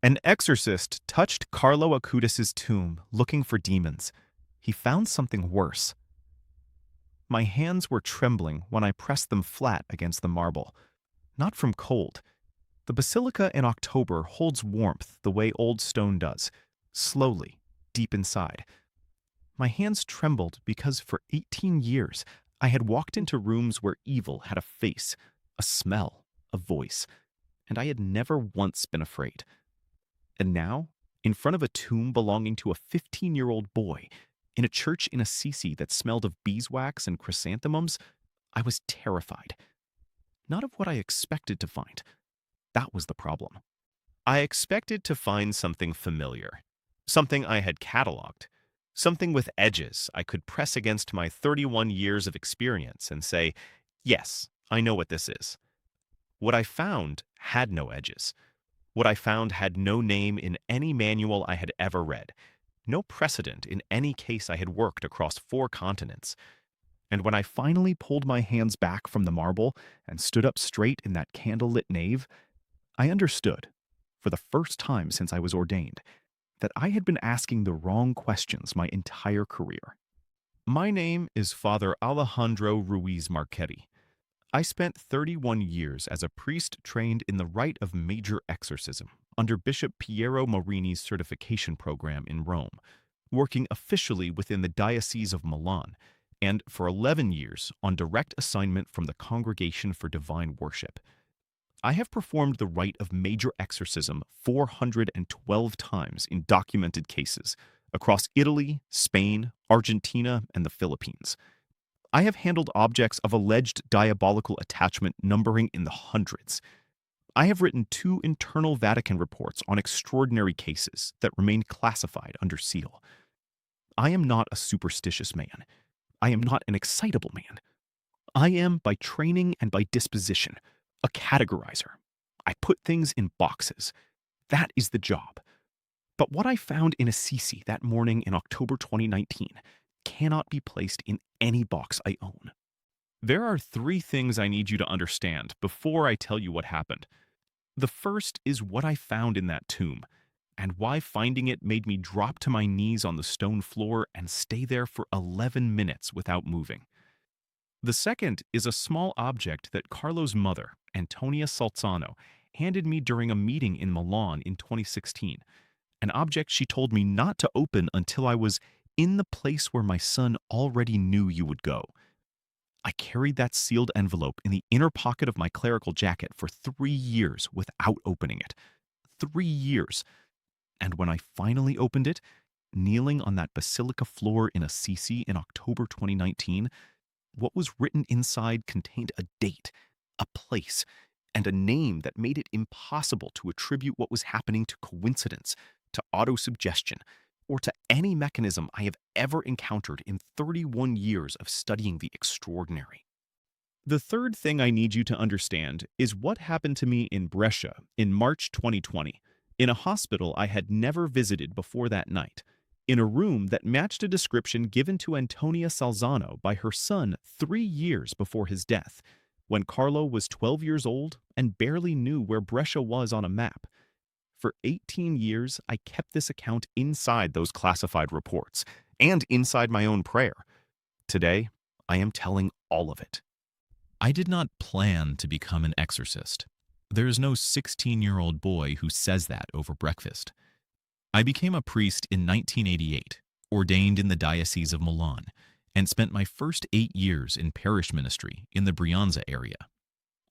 An exorcist touched Carlo Acutis' tomb looking for demons. He found something worse. My hands were trembling when I pressed them flat against the marble. Not from cold. The basilica in October holds warmth the way old stone does, slowly, deep inside. My hands trembled because for 18 years I had walked into rooms where evil had a face, a smell, a voice, and I had never once been afraid. And now, in front of a tomb belonging to a 15-year-old boy, in a church in Assisi that smelled of beeswax and chrysanthemums, I was terrified. Not of what I expected to find. That was the problem. I expected to find something familiar, something I had cataloged, something with edges I could press against my 31 years of experience and say, yes, I know what this is. What I found had no edges. What I found had no name in any manual I had ever read, no precedent in any case I had worked across 4 continents. And when I finally pulled my hands back from the marble and stood up straight in that candlelit nave, I understood, for the first time since I was ordained, that I had been asking the wrong questions my entire career. My name is Father Alejandro Ruiz Marchetti. I spent 31 years as a priest trained in the rite of major exorcism under Bishop Piero Marini's certification program in Rome, working officially within the Diocese of Milan, and for 11 years on direct assignment from the Congregation for Divine Worship. I have performed the rite of major exorcism 412 times in documented cases across Italy, Spain, Argentina, and the Philippines. I have handled objects of alleged diabolical attachment numbering in the hundreds. I have written 2 internal Vatican reports on extraordinary cases that remain classified under seal. I am not a superstitious man. I am not an excitable man. I am, by training and by disposition, a categorizer. I put things in boxes. That is the job. But what I found in Assisi that morning in October 2019 cannot be placed in any box I own. There are 3 things I need you to understand before I tell you what happened. The first is what I found in that tomb, and why finding it made me drop to my knees on the stone floor and stay there for 11 minutes without moving. The second is a small object that Carlo's mother, Antonia Salzano, handed me during a meeting in Milan in 2016, an object she told me not to open until I was in the place where my son already knew you would go. I carried that sealed envelope in the inner pocket of my clerical jacket for 3 years without opening it. 3 years. And when I finally opened it, kneeling on that basilica floor in Assisi in October 2019, what was written inside contained a date, a place, and a name that made it impossible to attribute what was happening to coincidence, to autosuggestion, or to any mechanism I have ever encountered in 31 years of studying the extraordinary. The third thing I need you to understand is what happened to me in Brescia in March 2020, in a hospital I had never visited before that night, in a room that matched a description given to Antonia Salzano by her son 3 years before his death, when Carlo was 12 years old and barely knew where Brescia was on a map. For 18 years, I kept this account inside those classified reports and inside my own prayer. Today, I am telling all of it. I did not plan to become an exorcist. There is no 16-year-old boy who says that over breakfast. I became a priest in 1988, ordained in the Diocese of Milan, and spent my first 8 years in parish ministry in the Brianza area.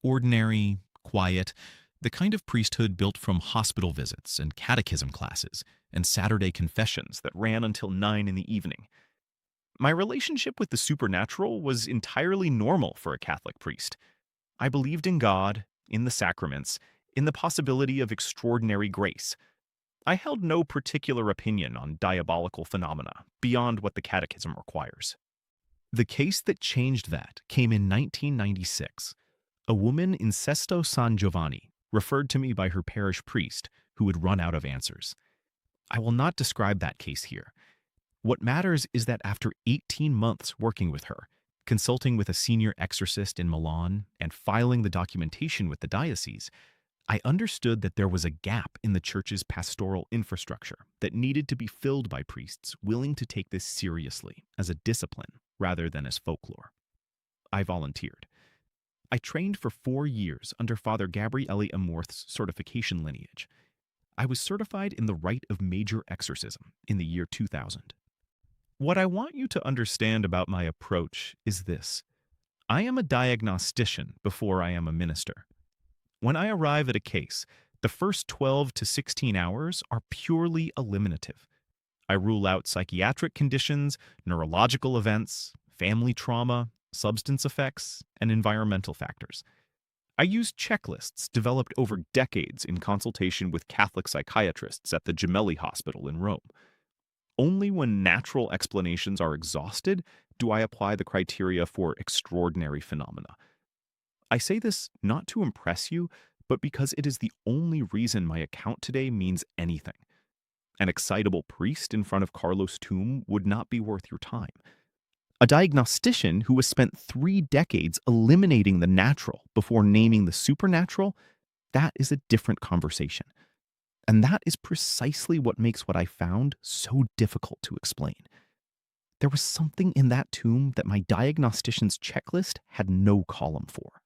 Ordinary, quiet, the kind of priesthood built from hospital visits and catechism classes and Saturday confessions that ran until 9 in the evening. My relationship with the supernatural was entirely normal for a Catholic priest. I believed in God, in the sacraments, in the possibility of extraordinary grace. I held no particular opinion on diabolical phenomena beyond what the catechism requires. The case that changed that came in 1996. A woman in Sesto San Giovanni referred to me by her parish priest, who had run out of answers. I will not describe that case here. What matters is that after 18 months working with her, consulting with a senior exorcist in Milan, and filing the documentation with the diocese, I understood that there was a gap in the church's pastoral infrastructure that needed to be filled by priests willing to take this seriously as a discipline rather than as folklore. I volunteered. I trained for 4 years under Father Gabriele Amorth's certification lineage. I was certified in the rite of major exorcism in the year 2000. What I want you to understand about my approach is this. I am a diagnostician before I am a minister. When I arrive at a case, the first 12 to 16 hours are purely eliminative. I rule out psychiatric conditions, neurological events, family trauma, substance effects, and environmental factors. I use checklists developed over decades in consultation with Catholic psychiatrists at the Gemelli Hospital in Rome. Only when natural explanations are exhausted do I apply the criteria for extraordinary phenomena. I say this not to impress you, but because it is the only reason my account today means anything. An excitable priest in front of Carlo's tomb would not be worth your time. A diagnostician who has spent 3 decades eliminating the natural before naming the supernatural, that is a different conversation. And that is precisely what makes what I found so difficult to explain. There was something in that tomb that my diagnostician's checklist had no column for.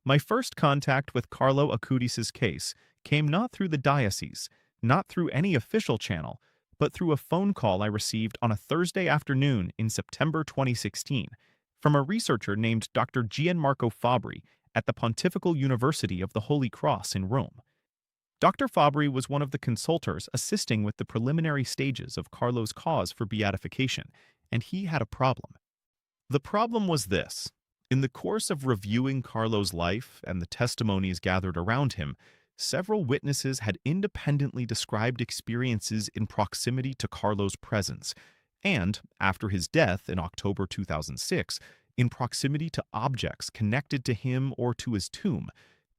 My first contact with Carlo Acutis' case came not through the diocese, not through any official channel, but through a phone call I received on a Thursday afternoon in September 2016 from a researcher named Dr. Gianmarco Fabri at the Pontifical University of the Holy Cross in Rome. Dr. Fabri was one of the consultors assisting with the preliminary stages of Carlo's cause for beatification, and he had a problem. The problem was this. In the course of reviewing Carlo's life and the testimonies gathered around him, several witnesses had independently described experiences in proximity to Carlo's presence, and, after his death in October 2006, in proximity to objects connected to him or to his tomb,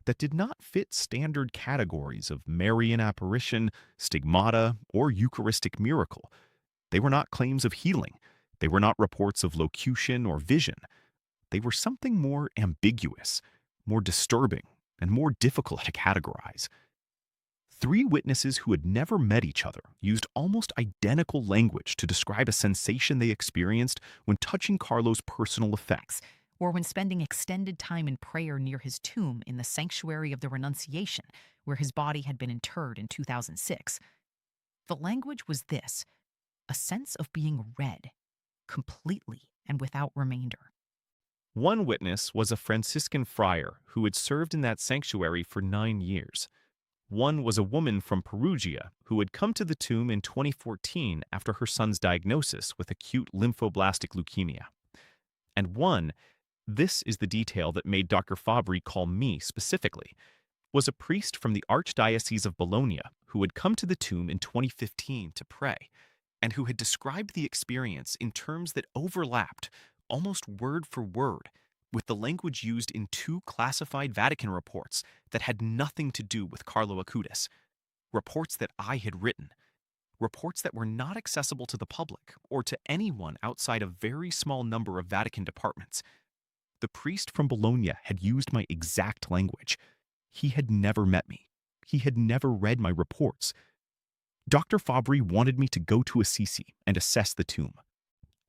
that did not fit standard categories of Marian apparition, stigmata, or Eucharistic miracle. They were not claims of healing. They were not reports of locution or vision. They were something more ambiguous, more disturbing, and more difficult to categorize. 3 witnesses who had never met each other used almost identical language to describe a sensation they experienced when touching Carlo's personal effects, or when spending extended time in prayer near his tomb in the sanctuary of the Renunciation, where his body had been interred in 2006. The language was this: a sense of being read, completely and without remainder. One witness was a Franciscan friar who had served in that sanctuary for 9 years. One was a woman from Perugia who had come to the tomb in 2014 after her son's diagnosis with acute lymphoblastic leukemia. And one, this is the detail that made Dr. Fabri call me specifically, was a priest from the Archdiocese of Bologna who had come to the tomb in 2015 to pray, and who had described the experience in terms that overlapped, almost word for word, with the language used in 2 classified Vatican reports that had nothing to do with Carlo Acutis, reports that I had written, reports that were not accessible to the public or to anyone outside a very small number of Vatican departments. The priest from Bologna had used my exact language. He had never met me. He had never read my reports. Dr. Fabri wanted me to go to Assisi and assess the tomb.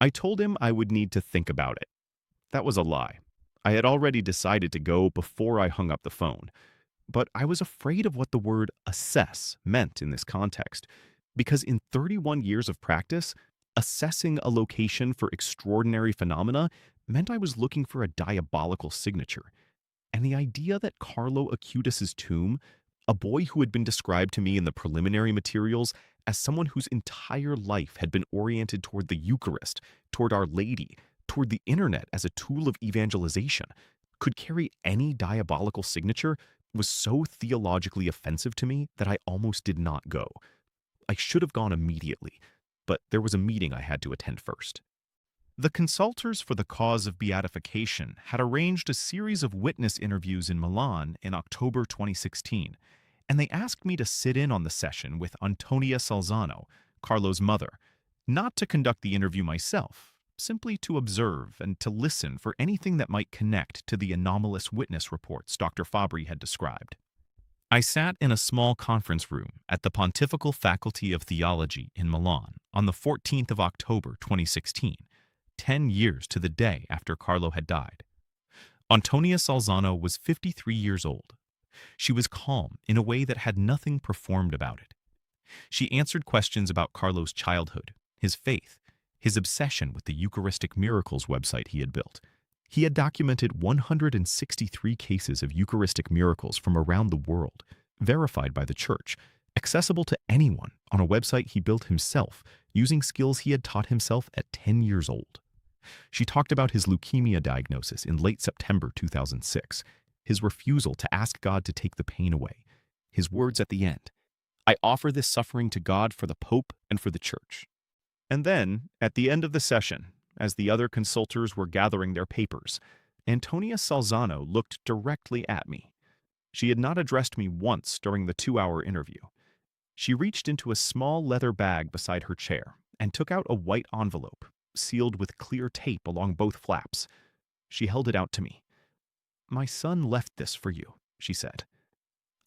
I told him I would need to think about it. That was a lie. I had already decided to go before I hung up the phone. But I was afraid of what the word assess meant in this context, because in 31 years of practice, assessing a location for extraordinary phenomena meant I was looking for a diabolical signature. And the idea that Carlo Acutis' tomb, a boy who had been described to me in the preliminary materials as someone whose entire life had been oriented toward the Eucharist, toward Our Lady, toward the internet as a tool of evangelization, could carry any diabolical signature was so theologically offensive to me that I almost did not go. I should have gone immediately, but there was a meeting I had to attend first. The consultors for the cause of beatification had arranged a series of witness interviews in Milan in October 2016, and they asked me to sit in on the session with Antonia Salzano, Carlo's mother, not to conduct the interview myself, simply to observe and to listen for anything that might connect to the anomalous witness reports Dr. Fabri had described. I sat in a small conference room at the Pontifical Faculty of Theology in Milan on the 14th of October 2016, 10 years to the day after Carlo had died. Antonia Salzano was 53 years old. She was calm in a way that had nothing performed about it. She answered questions about Carlo's childhood, his faith, his obsession with the Eucharistic Miracles website he had built. He had documented 163 cases of Eucharistic miracles from around the world, verified by the Church, accessible to anyone on a website he built himself using skills he had taught himself at 10 years old. She talked about his leukemia diagnosis in late September 2006, his refusal to ask God to take the pain away, his words at the end, "I offer this suffering to God for the Pope and for the Church." And then, at the end of the session, as the other consultors were gathering their papers, Antonia Salzano looked directly at me. She had not addressed me once during the 2-hour interview. She reached into a small leather bag beside her chair and took out a white envelope, sealed with clear tape along both flaps. She held it out to me. "My son left this for you," she said.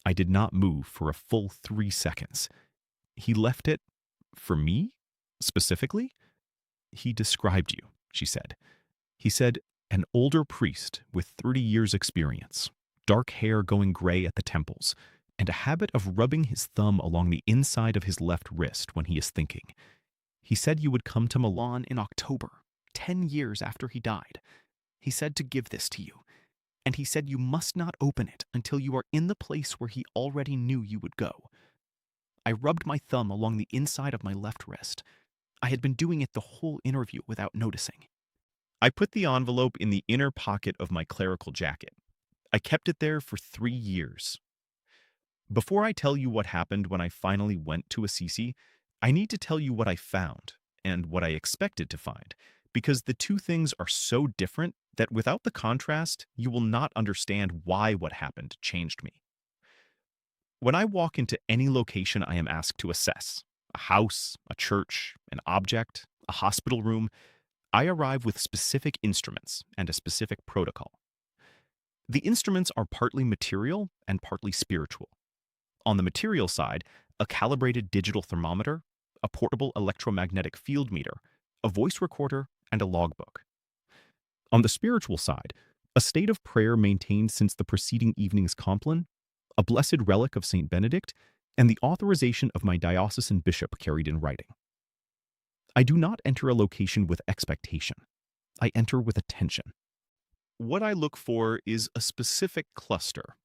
I did not move for a full 3 seconds. "He left it for me? Specifically?" "He described you," she said. "He said, an older priest with 30 years' experience, dark hair going gray at the temples, and a habit of rubbing his thumb along the inside of his left wrist when he is thinking. He said you would come to Milan in October, 10 years after he died. He said to give this to you, and he said you must not open it until you are in the place where he already knew you would go." I rubbed my thumb along the inside of my left wrist. I had been doing it the whole interview without noticing. I put the envelope in the inner pocket of my clerical jacket. I kept it there for 3 years. Before I tell you what happened when I finally went to Assisi, I need to tell you what I found and what I expected to find, because the two things are so different that without the contrast, you will not understand why what happened changed me. When I walk into any location I am asked to assess, a house, a church, an object, a hospital room, I arrive with specific instruments and a specific protocol. The instruments are partly material and partly spiritual. On the material side, a calibrated digital thermometer, a portable electromagnetic field meter, a voice recorder, and a logbook. On the spiritual side, a state of prayer maintained since the preceding evening's compline, a blessed relic of St. Benedict, and the authorization of my diocesan bishop carried in writing. I do not enter a location with expectation. I enter with attention. What I look for is a specific cluster: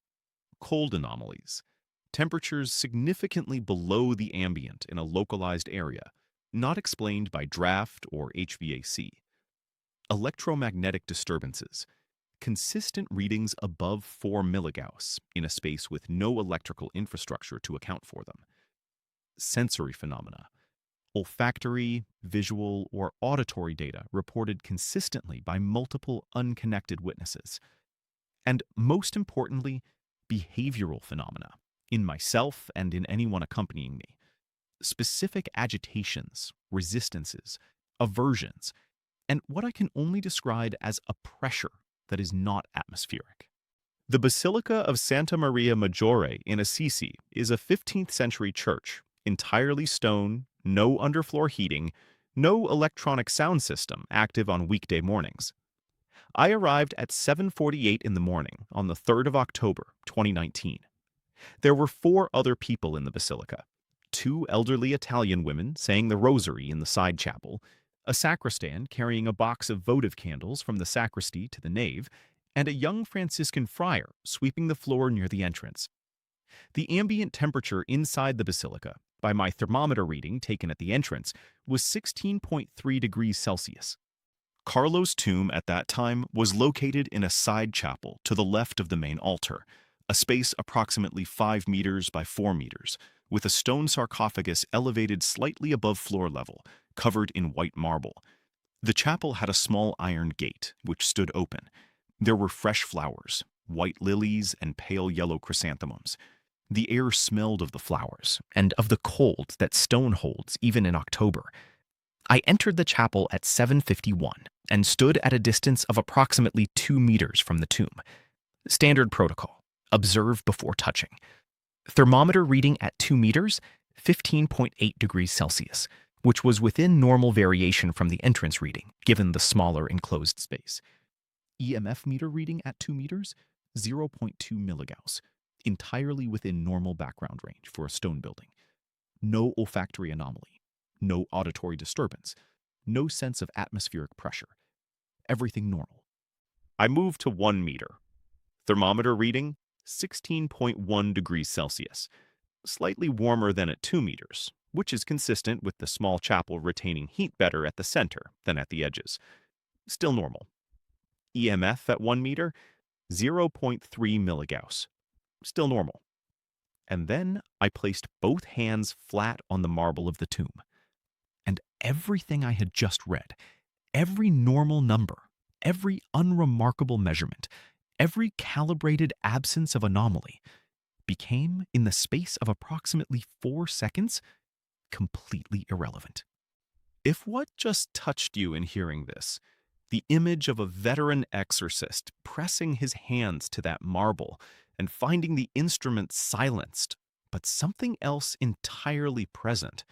cold anomalies, temperatures significantly below the ambient in a localized area, not explained by draft or HVAC, electromagnetic disturbances, consistent readings above 4 milligauss in a space with no electrical infrastructure to account for them, sensory phenomena, olfactory, visual, or auditory data reported consistently by multiple unconnected witnesses, and most importantly, behavioral phenomena in myself and in anyone accompanying me, specific agitations, resistances, aversions, and what I can only describe as a pressure that is not atmospheric. The Basilica of Santa Maria Maggiore in Assisi is a 15th century church, entirely stone, no underfloor heating, no electronic sound system active on weekday mornings. I arrived at 7:48 in the morning on the 3rd of October, 2019. There were 4 other people in the basilica: 2 elderly Italian women saying the rosary in the side chapel, a sacristan carrying a box of votive candles from the sacristy to the nave, and a young Franciscan friar sweeping the floor near the entrance. The ambient temperature inside the basilica, by my thermometer reading taken at the entrance, was 16.3 degrees Celsius. Carlo's tomb at that time was located in a side chapel to the left of the main altar, a space approximately 5 meters by 4 meters, with a stone sarcophagus elevated slightly above floor level, covered in white marble. The chapel had a small iron gate, which stood open. There were fresh flowers, white lilies and pale yellow chrysanthemums. The air smelled of the flowers and of the cold that stone holds even in October. I entered the chapel at 7:51 and stood at a distance of approximately 2 meters from the tomb. Standard protocol: observe before touching. Thermometer reading at 2 meters, 15.8 degrees Celsius, which was within normal variation from the entrance reading, given the smaller enclosed space. EMF meter reading at 2 meters, 0.2 milligauss, entirely within normal background range for a stone building. No olfactory anomaly, no auditory disturbance, no sense of atmospheric pressure. Everything normal. I moved to 1 meter. Thermometer reading, 16.1 degrees Celsius, slightly warmer than at 2 meters, which is consistent with the small chapel retaining heat better at the center than at the edges. Still normal. EMF at 1 meter, 0.3 milligauss. Still normal. And then I placed both hands flat on the marble of the tomb. And everything I had just read, every normal number, every unremarkable measurement, every calibrated absence of anomaly, became, in the space of approximately 4 seconds, completely irrelevant. If what just touched you in hearing this, the image of a veteran exorcist pressing his hands to that marble and finding the instrument silenced, but something else entirely present,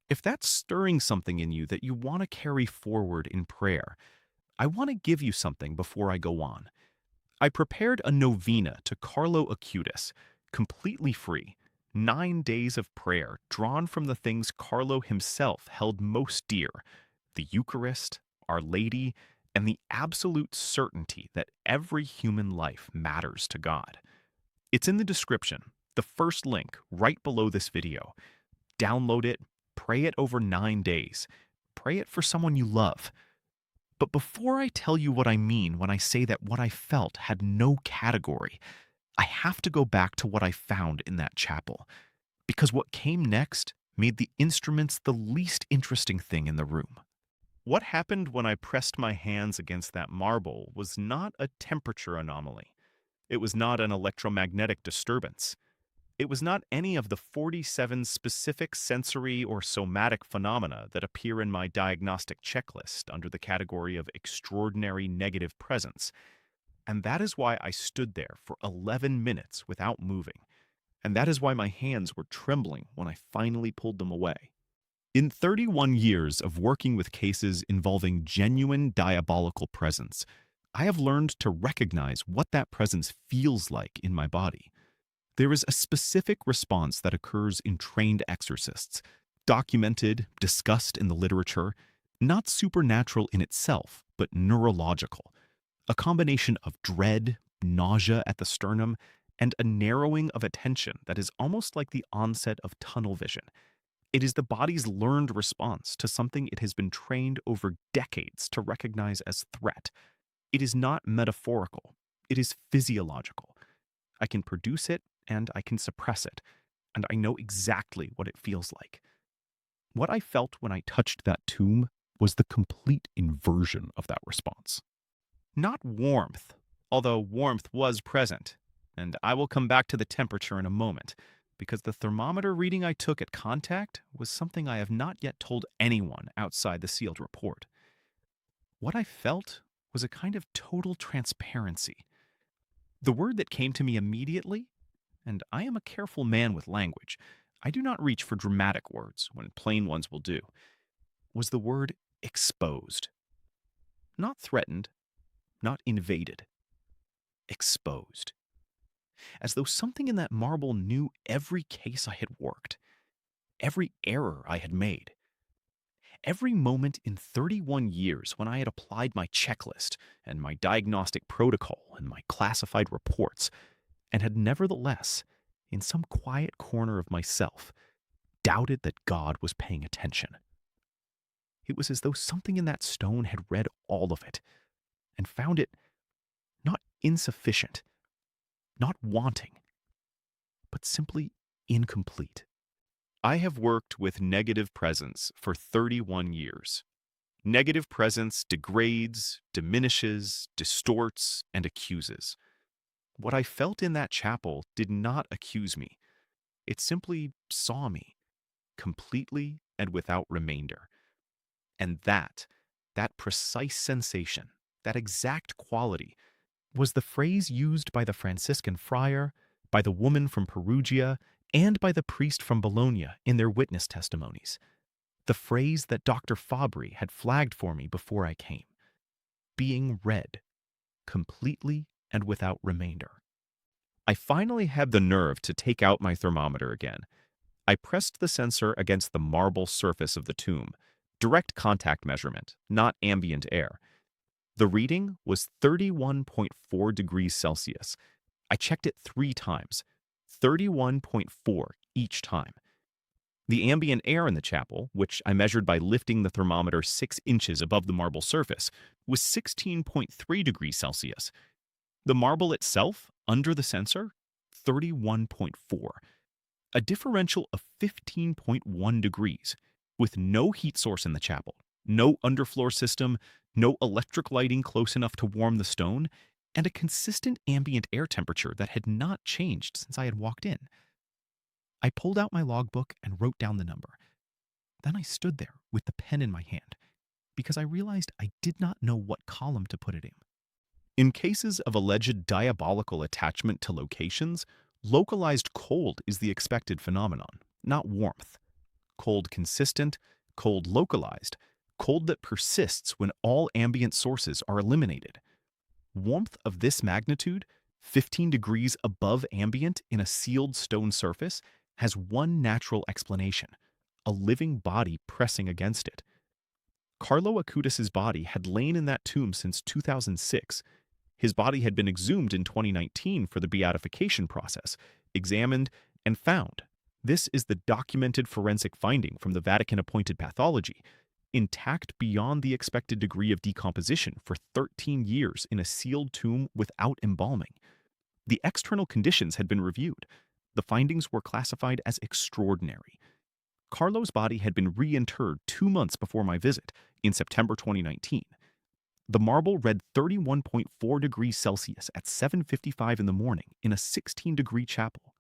if that's stirring something in you that you want to carry forward in prayer, I want to give you something before I go on. I prepared a novena to Carlo Acutis, completely free, 9 days of prayer drawn from the things Carlo himself held most dear: the Eucharist, Our Lady, and the absolute certainty that every human life matters to God. It's in the description, the first link right below this video. Download it, pray it over 9 days. Pray it for someone you love. But before I tell you what I mean when I say that what I felt had no category, I have to go back to what I found in that chapel, because what came next made the instruments the least interesting thing in the room. What happened when I pressed my hands against that marble was not a temperature anomaly. It was not an electromagnetic disturbance. It was not any of the 47 specific sensory or somatic phenomena that appear in my diagnostic checklist under the category of extraordinary negative presence. And that is why I stood there for 11 minutes without moving. And that is why my hands were trembling when I finally pulled them away. In 31 years of working with cases involving genuine diabolical presence, I have learned to recognize what that presence feels like in my body. There is a specific response that occurs in trained exorcists, documented, discussed in the literature, not supernatural in itself, but neurological. A combination of dread, nausea at the sternum, and a narrowing of attention that is almost like the onset of tunnel vision. It is the body's learned response to something it has been trained over decades to recognize as threat. It is not metaphorical. It is physiological. I can produce it and I can suppress it, and I know exactly what it feels like. What I felt when I touched that tomb was the complete inversion of that response. Not warmth, although warmth was present, and I will come back to the temperature in a moment, because the thermometer reading I took at contact was something I have not yet told anyone outside the sealed report. What I felt was a kind of total transparency. The word that came to me immediately, and I am a careful man with language, I do not reach for dramatic words when plain ones will do, was the word exposed. Not threatened, not invaded. Exposed. As though something in that marble knew every case I had worked, every error I had made, every moment in 31 years when I had applied my checklist and my diagnostic protocol and my classified reports, and had nevertheless, in some quiet corner of myself, doubted that God was paying attention. It was as though something in that stone had read all of it and found it not insufficient, not wanting, but simply incomplete. I have worked with negative presence for 31 years. Negative presence degrades, diminishes, distorts, and accuses. What I felt in that chapel did not accuse me. It simply saw me, completely and without remainder. And that precise sensation, that exact quality, was the phrase used by the Franciscan friar by the woman from Perugia, and by the priest from Bologna in their witness testimonies. The phrase that Dr. Fabri had flagged for me before I came: being read, completely and without remainder. I finally had the nerve to take out my thermometer again. I pressed the sensor against the marble surface of the tomb, direct contact measurement, not ambient air. The reading was 31.4 degrees Celsius. I checked it 3 times, 31.4 each time. The ambient air in the chapel, which I measured by lifting the thermometer 6 inches above the marble surface, was 16.3 degrees Celsius. The marble itself, under the sensor, 31.4. A differential of 15.1 degrees, with no heat source in the chapel, no underfloor system, no electric lighting close enough to warm the stone, and a consistent ambient air temperature that had not changed since I had walked in. I pulled out my logbook and wrote down the number. Then I stood there with the pen in my hand, because I realized I did not know what column to put it in. In cases of alleged diabolical attachment to locations, localized cold is the expected phenomenon, not warmth. Cold consistent, cold localized, cold that persists when all ambient sources are eliminated. Warmth of this magnitude, 15 degrees above ambient in a sealed stone surface, has one natural explanation: a living body pressing against it. Carlo Acutis' body had lain in that tomb since 2006. His body had been exhumed in 2019 for the beatification process, examined, and found. This is the documented forensic finding from the Vatican-appointed pathology, intact beyond the expected degree of decomposition for 13 years in a sealed tomb without embalming. The external conditions had been reviewed. The findings were classified as extraordinary. Carlo's body had been reinterred 2 months before my visit, in September 2019. The marble read 31.4 degrees Celsius at 7:55 in the morning in a 16-degree chapel.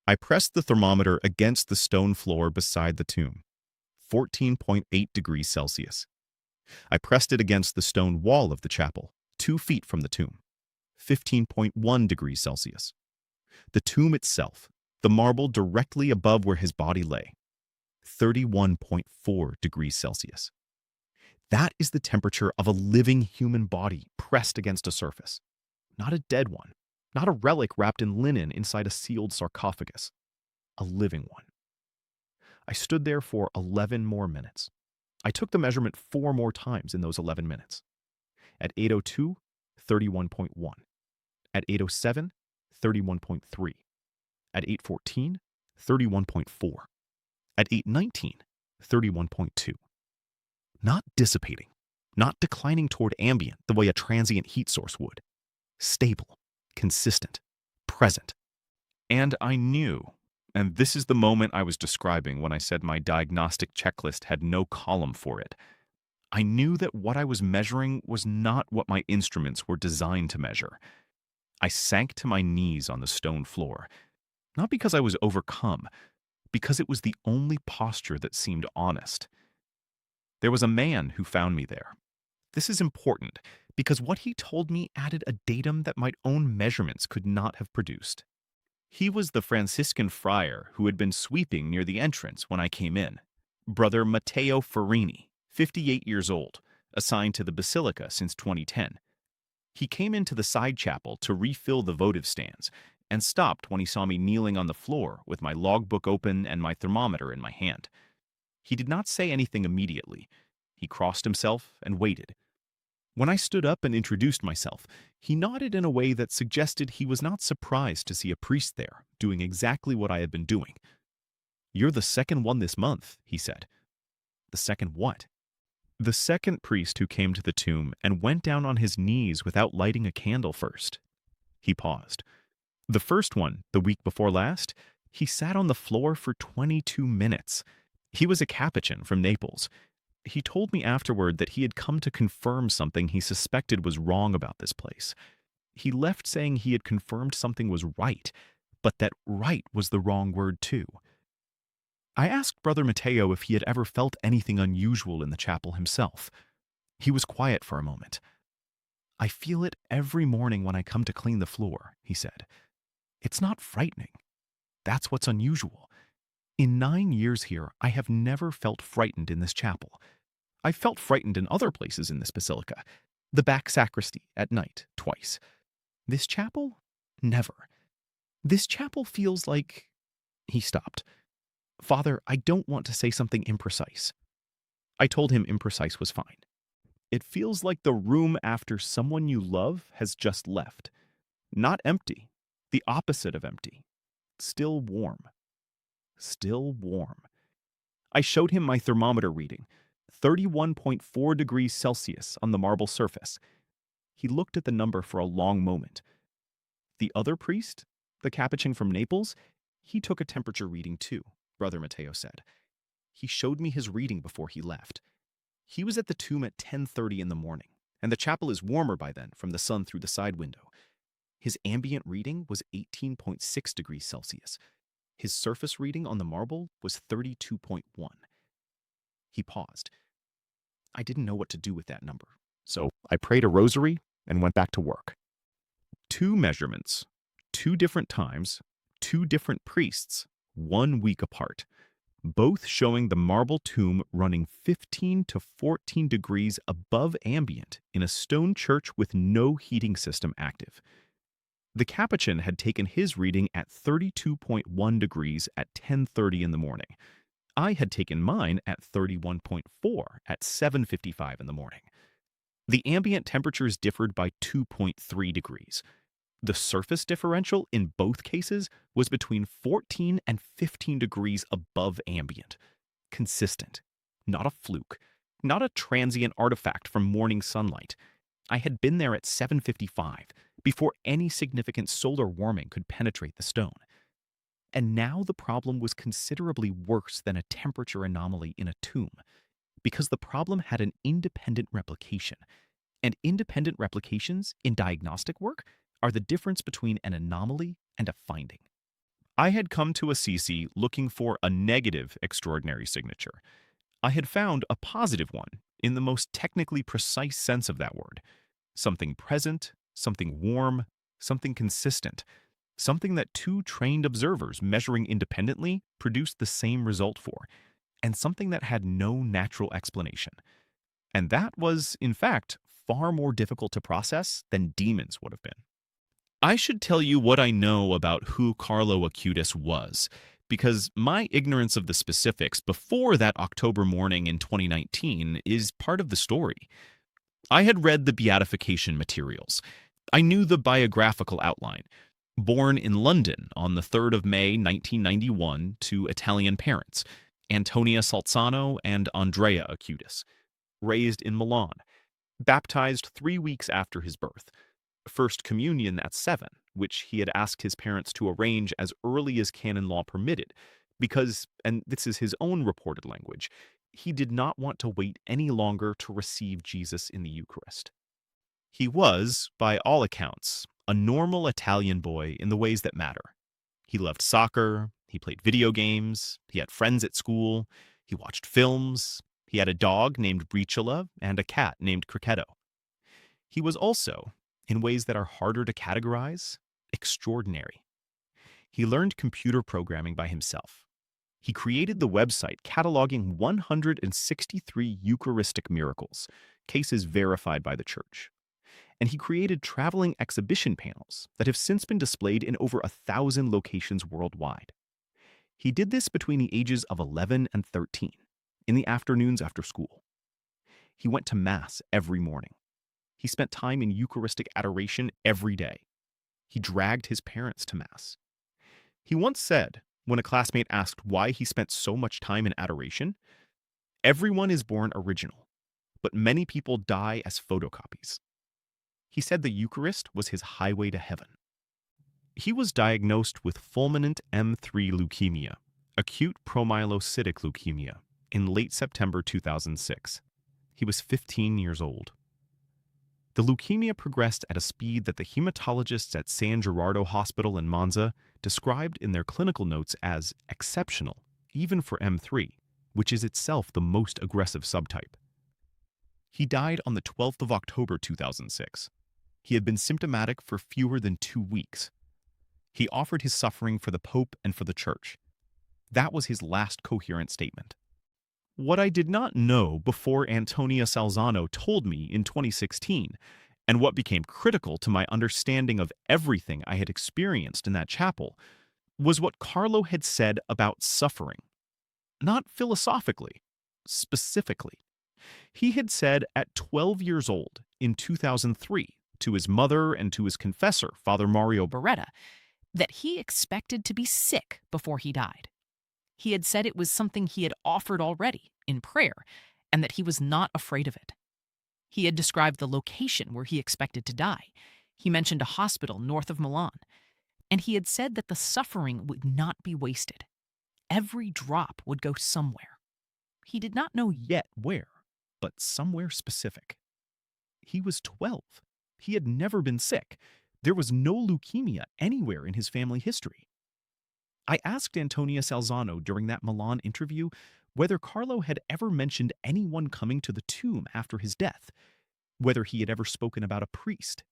I pressed the thermometer against the stone floor beside the tomb. 14.8 degrees Celsius. I pressed it against the stone wall of the chapel, 2 feet from the tomb. 15.1 degrees Celsius. The tomb itself, the marble directly above where his body lay, 31.4 degrees Celsius. That is the temperature of a living human body pressed against a surface. Not a dead one, not a relic wrapped in linen inside a sealed sarcophagus. A living one. I stood there for 11 more minutes. I took the measurement 4 more times in those 11 minutes. At 8:02, 31.1. At 8:07, 31.3. At 8:14, 31.4. At 8:19, 31.2. Not dissipating, not declining toward ambient the way a transient heat source would. Stable, consistent, present. And I knew, and this is the moment I was describing when I said my diagnostic checklist had no column for it. I knew that what I was measuring was not what my instruments were designed to measure. I sank to my knees on the stone floor, not because I was overcome, because it was the only posture that seemed honest. There was a man who found me there. This is important because what he told me added a datum that my own measurements could not have produced. He was the Franciscan friar who had been sweeping near the entrance when I came in, Brother Matteo Farini, 58 years old, assigned to the basilica since 2010. He came into the side chapel to refill the votive stands and stopped when he saw me kneeling on the floor with my logbook open and my thermometer in my hand. He did not say anything immediately. He crossed himself and waited. When I stood up and introduced myself, he nodded in a way that suggested he was not surprised to see a priest there, doing exactly what I had been doing. "You're the second one this month," he said. "The second what?" "The second priest who came to the tomb and went down on his knees without lighting a candle first." He paused. "The first one, the week before last, he sat on the floor for 22 minutes. He was a Capuchin from Naples. He told me afterward that he had come to confirm something he suspected was wrong about this place. He left saying he had confirmed something was right, but that right was the wrong word too." I asked Brother Matteo if he had ever felt anything unusual in the chapel himself. He was quiet for a moment. "I feel it every morning when I come to clean the floor," he said. It's not frightening. That's what's unusual. In 9 years here, I have never felt frightened in this chapel. I've felt frightened in other places in this basilica. The back sacristy at night, twice. This chapel? Never. This chapel feels like... He stopped. Father, I don't want to say something imprecise. I told him imprecise was fine. It feels like the room after someone you love has just left. Not empty. The opposite of empty. Still warm. Still warm. I showed him my thermometer reading, 31.4 degrees Celsius on the marble surface. He looked at the number for a long moment. The other priest, the Capuchin from Naples, he took a temperature reading too, Brother Matteo said. He showed me his reading before he left. He was at the tomb at 10:30 in the morning, and the chapel is warmer by then from the sun through the side window. His ambient reading was 18.6 degrees Celsius. His surface reading on the marble was 32.1. He paused. I didn't know what to do with that number, so I prayed a rosary and went back to work. 2 measurements, 2 different times, 2 different priests, 1 week apart, both showing the marble tomb running 15 to 14 degrees above ambient in a stone church with no heating system active. The Capuchin had taken his reading at 32.1 degrees at 10:30 in the morning. I had taken mine at 31.4 at 7:55 in the morning. The ambient temperatures differed by 2.3 degrees. The surface differential in both cases was between 14 and 15 degrees above ambient. Consistent. Not a fluke. Not a transient artifact from morning sunlight. I had been there at 7:55, before any significant solar warming could penetrate the stone. And now the problem was considerably worse than a temperature anomaly in a tomb, because the problem had an independent replication. And independent replications in diagnostic work are the difference between an anomaly and a finding. I had come to Assisi looking for a negative extraordinary signature. I had found a positive one in the most technically precise sense of that word. Something present, something warm, something consistent, something that 2 trained observers measuring independently produced the same result for, and something that had no natural explanation. And that was, in fact, far more difficult to process than demons would have been. I should tell you what I know about who Carlo Acutis was, because my ignorance of the specifics before that October morning in 2019 is part of the story. I had read the beatification materials. I knew the biographical outline. Born in London on the 3rd of May 1991 to Italian parents, Antonia Salzano and Andrea Acutis. Raised in Milan. Baptized 3 weeks after his birth. First communion at 7, which he had asked his parents to arrange as early as canon law permitted, because, and this is his own reported language, he did not want to wait any longer to receive Jesus in the Eucharist. He was, by all accounts, a normal Italian boy in the ways that matter. He loved soccer, he played video games, he had friends at school, he watched films, he had a dog named Briciola and a cat named Cricketto. He was also, in ways that are harder to categorize, extraordinary. He learned computer programming by himself. He created the website cataloging 163 Eucharistic miracles, cases verified by the Church. And he created traveling exhibition panels that have since been displayed in over 1,000 locations worldwide. He did this between the ages of 11 and 13, in the afternoons after school. He went to Mass every morning. He spent time in Eucharistic adoration every day. He dragged his parents to Mass. He once said, when a classmate asked why he spent so much time in adoration, "Everyone is born original, but many people die as photocopies." He said the Eucharist was his highway to heaven. He was diagnosed with fulminant M3 leukemia, acute promyelocytic leukemia, in late September 2006. He was 15 years old. The leukemia progressed at a speed that the hematologists at San Gerardo Hospital in Monza described in their clinical notes as exceptional, even for M3, which is itself the most aggressive subtype. He died on the 12th of October 2006. He had been symptomatic for fewer than 2 weeks. He offered his suffering for the Pope and for the Church. That was his last coherent statement. What I did not know before Antonia Salzano told me in 2016, and what became critical to my understanding of everything I had experienced in that chapel, was what Carlo had said about suffering. Not philosophically, specifically. He had said at 12 years old in 2003 to his mother and to his confessor, Father Mario Beretta, that he expected to be sick before he died. He had said it was something he had offered already in prayer, and that he was not afraid of it. He had described the location where he expected to die. He mentioned a hospital north of Milan, and he had said that the suffering would not be wasted. Every drop would go somewhere. He did not know yet where, but somewhere specific. He was 12. He had never been sick. There was no leukemia anywhere in his family history. I asked Antonia Salzano during that Milan interview whether Carlo had ever mentioned anyone coming to the tomb after his death, whether he had ever spoken about a priest.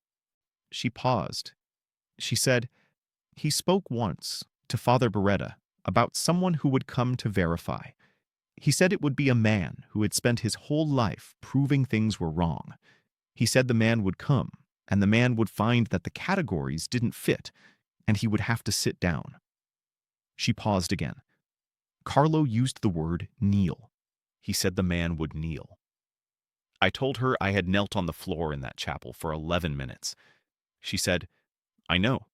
She paused. She said, "He spoke once to Father Beretta about someone who would come to verify. He said it would be a man who had spent his whole life proving things were wrong. He said the man would come, and the man would find that the categories didn't fit, and he would have to sit down." She paused again. Carlo used the word kneel. He said the man would kneel. I told her I had knelt on the floor in that chapel for 11 minutes. She said, "I know.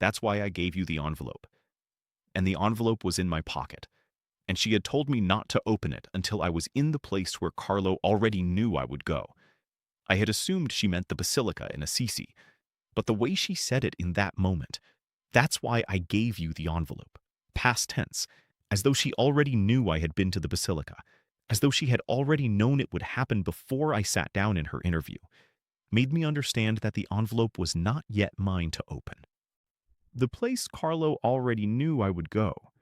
That's why I gave you the envelope." And the envelope was in my pocket. And she had told me not to open it until I was in the place where Carlo already knew I would go. I had assumed she meant the basilica in Assisi, but the way she said it in that moment, "That's why I gave you the envelope," past tense, as though she already knew I had been to the basilica, as though she had already known it would happen before I sat down in her interview, made me understand that the envelope was not yet mine to open. The place Carlo already knew I would go.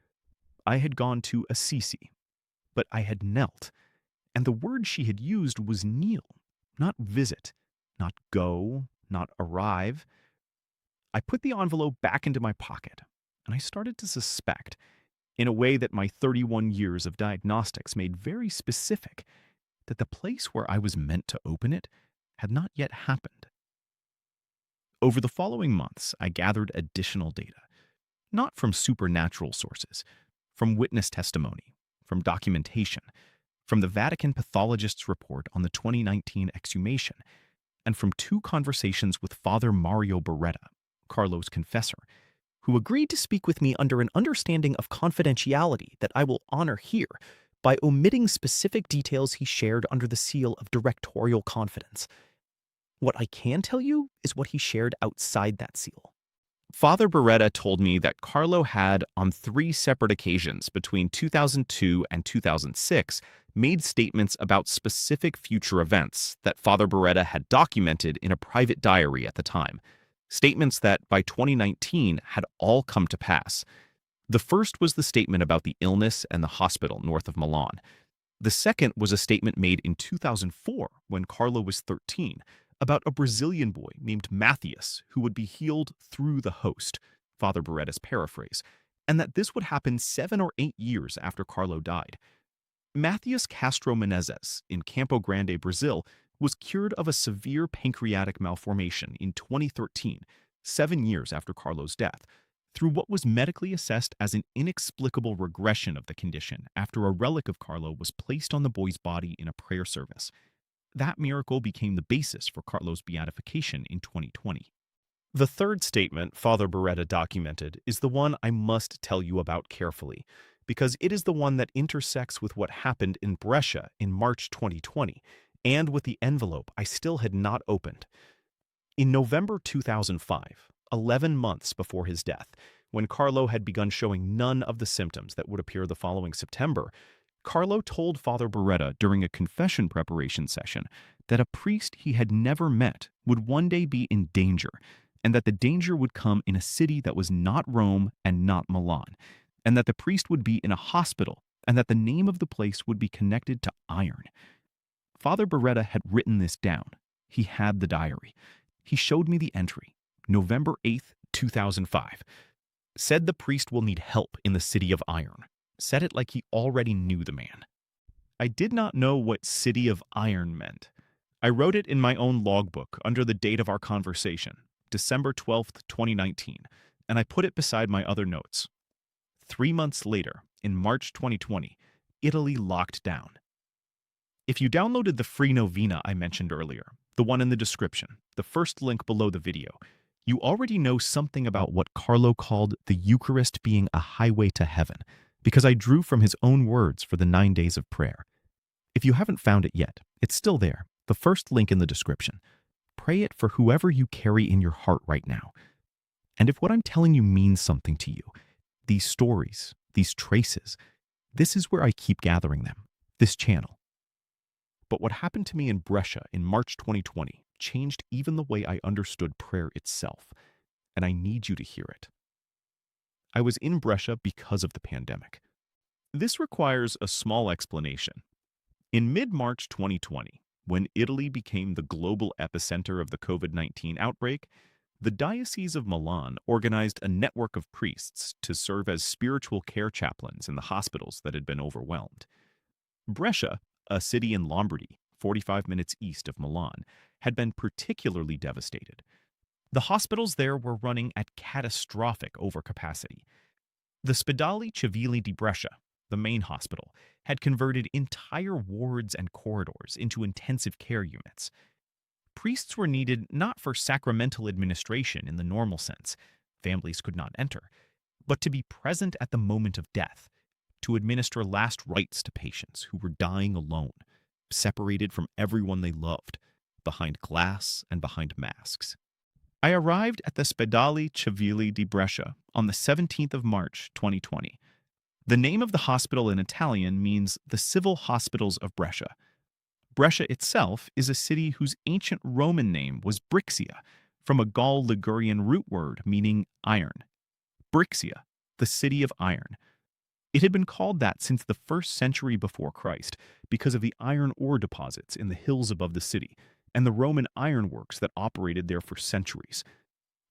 I had gone to Assisi, but I had knelt, and the word she had used was kneel, not visit, not go, not arrive. I put the envelope back into my pocket, and I started to suspect, in a way that my 31 years of diagnostics made very specific, that the place where I was meant to open it had not yet happened. Over the following months, I gathered additional data, not from supernatural sources, from witness testimony, from documentation, from the Vatican pathologist's report on the 2019 exhumation, and from 2 conversations with Father Mario Beretta, Carlo's confessor, who agreed to speak with me under an understanding of confidentiality that I will honor here by omitting specific details he shared under the seal of directorial confidence. What I can tell you is what he shared outside that seal. Father Beretta told me that Carlo had, on 3 separate occasions between 2002 and 2006, made statements about specific future events that Father Beretta had documented in a private diary at the time. Statements that, by 2019, had all come to pass. The first was the statement about the illness and the hospital north of Milan. The second was a statement made in 2004, when Carlo was 13, about a Brazilian boy named Matthias who would be healed through the host, Father Beretta's paraphrase, and that this would happen 7 or 8 years after Carlo died. Matthias Castro Menezes, in Campo Grande, Brazil, was cured of a severe pancreatic malformation in 2013, 7 years after Carlo's death, through what was medically assessed as an inexplicable regression of the condition after a relic of Carlo was placed on the boy's body in a prayer service. That miracle became the basis for Carlo's beatification in 2020. The third statement Father Beretta documented is the one I must tell you about carefully, because it is the one that intersects with what happened in Brescia in March 2020, and with the envelope I still had not opened. In November 2005, 11 months before his death, when Carlo had begun showing none of the symptoms that would appear the following September, Carlo told Father Beretta during a confession preparation session that a priest he had never met would one day be in danger, and that the danger would come in a city that was not Rome and not Milan, and that the priest would be in a hospital, and that the name of the place would be connected to iron. Father Beretta had written this down. He had the diary. He showed me the entry, November 8th, 2005. Said the priest will need help in the city of iron. Said it like he already knew the man. I did not know what city of iron meant. I wrote it in my own logbook under the date of our conversation, December 12th, 2019, and I put it beside my other notes. 3 months later, in March 2020, Italy locked down. If you downloaded the free novena I mentioned earlier, the one in the description, the first link below the video, you already know something about what Carlo called the Eucharist being a highway to heaven, because I drew from his own words for the 9 days of prayer. If you haven't found it yet, it's still there, the first link in the description. Pray it for whoever you carry in your heart right now. And if what I'm telling you means something to you, these stories, these traces, this is where I keep gathering them, this channel. But what happened to me in Brescia in March 2020 changed even the way I understood prayer itself, and I need you to hear it. I was in Brescia because of the pandemic. This requires a small explanation. In mid-March 2020, when Italy became the global epicenter of the COVID-19 outbreak, the Diocese of Milan organized a network of priests to serve as spiritual care chaplains in the hospitals that had been overwhelmed. Brescia, a city in Lombardy, 45 minutes east of Milan, had been particularly devastated. The hospitals there were running at catastrophic overcapacity. The Spedali Civili di Brescia, the main hospital, had converted entire wards and corridors into intensive care units. Priests were needed not for sacramental administration in the normal sense, families could not enter, but to be present at the moment of death, to administer last rites to patients who were dying alone, separated from everyone they loved, behind glass and behind masks. I arrived at the Spedali Civili di Brescia on the 17th of March, 2020. The name of the hospital in Italian means the Civil Hospitals of Brescia. Brescia itself is a city whose ancient Roman name was Brixia, from a Gaul-Ligurian root word meaning iron. Brixia, the city of iron. It had been called that since the 1st century before Christ because of the iron ore deposits in the hills above the city and the Roman ironworks that operated there for centuries.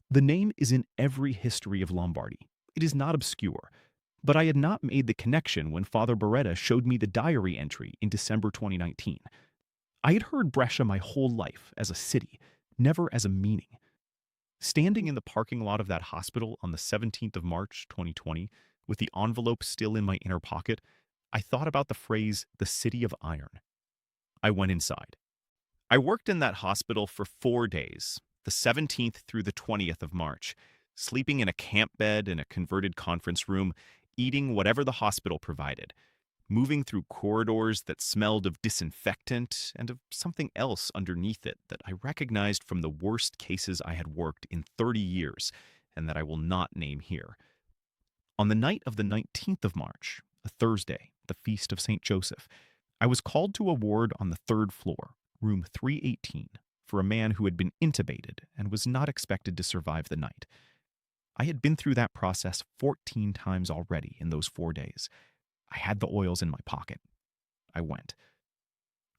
The name is in every history of Lombardy. It is not obscure, but I had not made the connection when Father Beretta showed me the diary entry in December 2019. I had heard Brescia my whole life as a city, never as a meaning. Standing in the parking lot of that hospital on the 17th of March, 2020, with the envelope still in my inner pocket, I thought about the phrase, the city of iron. I went inside. I worked in that hospital for 4 days, the 17th through the 20th of March, sleeping in a camp bed in a converted conference room, eating whatever the hospital provided, moving through corridors that smelled of disinfectant and of something else underneath it that I recognized from the worst cases I had worked in 30 years and that I will not name here. On the night of the 19th of March, a Thursday, the feast of St. Joseph, I was called to a ward on the 3rd floor, room 318, for a man who had been intubated and was not expected to survive the night. I had been through that process 14 times already in those 4 days. I had the oils in my pocket. I went.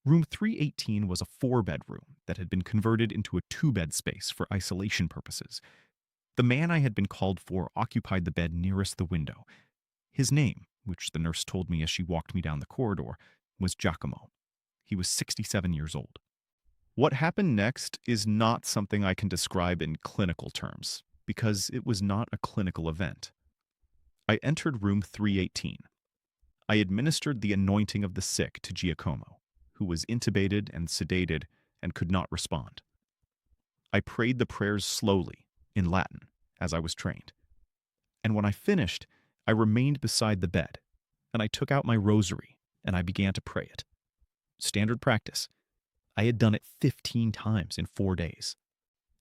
Room 318 was a 4-bedroom that had been converted into a 2-bed space for isolation purposes. The man I had been called for occupied the bed nearest the window. His name, which the nurse told me as she walked me down the corridor, was Giacomo. He was 67 years old. What happened next is not something I can describe in clinical terms, because it was not a clinical event. I entered room 318. I administered the anointing of the sick to Giacomo, who was intubated and sedated and could not respond. I prayed the prayers slowly, in Latin, as I was trained. And when I finished, I remained beside the bed, and I took out my rosary, and I began to pray it. Standard practice. I had done it 15 times in 4 days.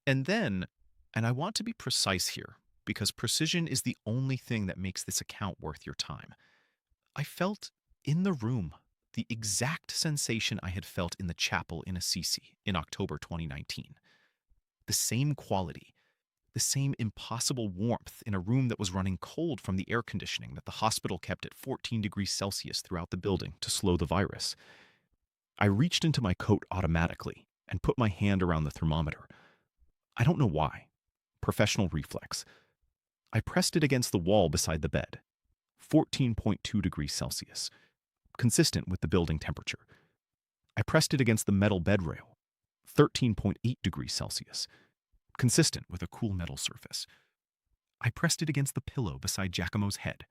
And then, and I want to be precise here, because precision is the only thing that makes this account worth your time, I felt in the room the exact sensation I had felt in the chapel in Assisi in October 2019. The same quality, the same impossible warmth in a room that was running cold from the air conditioning that the hospital kept at 14 degrees Celsius throughout the building to slow the virus. I reached into my coat automatically and put my hand around the thermometer. I don't know why. Professional reflex. I pressed it against the wall beside the bed. 14.2 degrees Celsius, consistent with the building temperature. I pressed it against the metal bed rail. 13.8 degrees Celsius, consistent with a cool metal surface. I pressed it against the pillow beside Giacomo's head.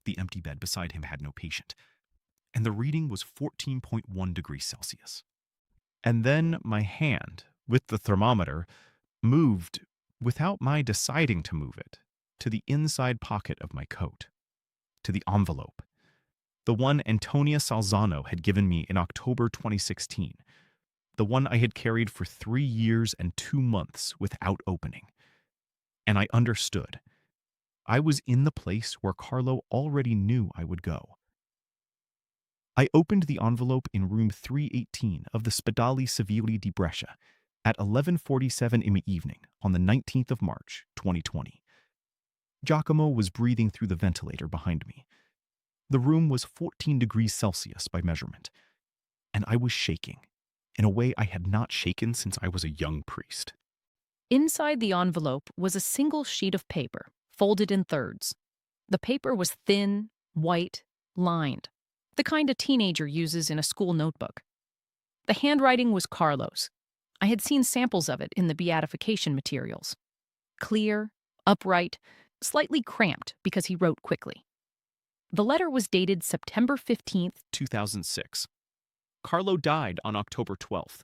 The empty bed beside him had no patient, and the reading was 14.1 degrees Celsius. And then my hand, with the thermometer, moved, without my deciding to move it, to the inside pocket of my coat, to the envelope, the one Antonia Salzano had given me in October 2016, the one I had carried for 3 years and 2 months without opening. And I understood. I was in the place where Carlo already knew I would go. I opened the envelope in room 318 of the Spedali Civili di Brescia at 11:47 in the evening on the 19th of March, 2020. Giacomo was breathing through the ventilator behind me. The room was 14 degrees Celsius by measurement, and I was shaking in a way I had not shaken since I was a young priest. Inside the envelope was a single sheet of paper, folded in thirds. The paper was thin, white, lined, the kind a teenager uses in a school notebook. The handwriting was Carlo's. I had seen samples of it in the beatification materials. Clear, upright, slightly cramped because he wrote quickly. The letter was dated September 15th, 2006. Carlo died on October 12th.